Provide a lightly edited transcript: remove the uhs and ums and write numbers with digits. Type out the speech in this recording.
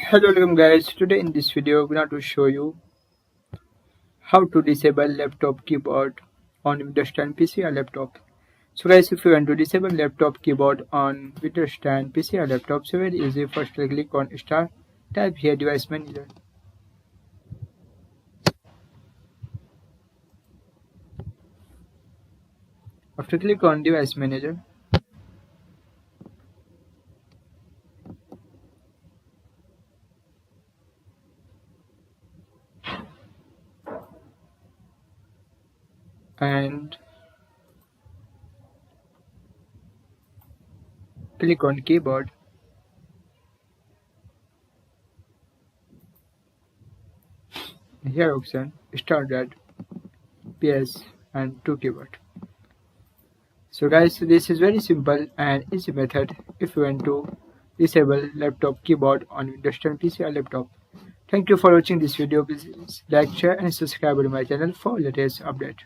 Hello, welcome guys. Today in this video, I'm going to show you how to disable laptop keyboard on Windows 10 PC or laptop. So guys, if you want to disable laptop keyboard on Windows 10 PC or laptop, so very easy. First click on Start, type here Device Manager. After click on Device Manager, and click on Keyboard. Here option Start at PS and to keyboard. So guys, this is very simple and easy method if you want to disable laptop keyboard on Windows 10 PC or laptop. Thank you for watching this video. Please like, share and subscribe to my channel for latest update.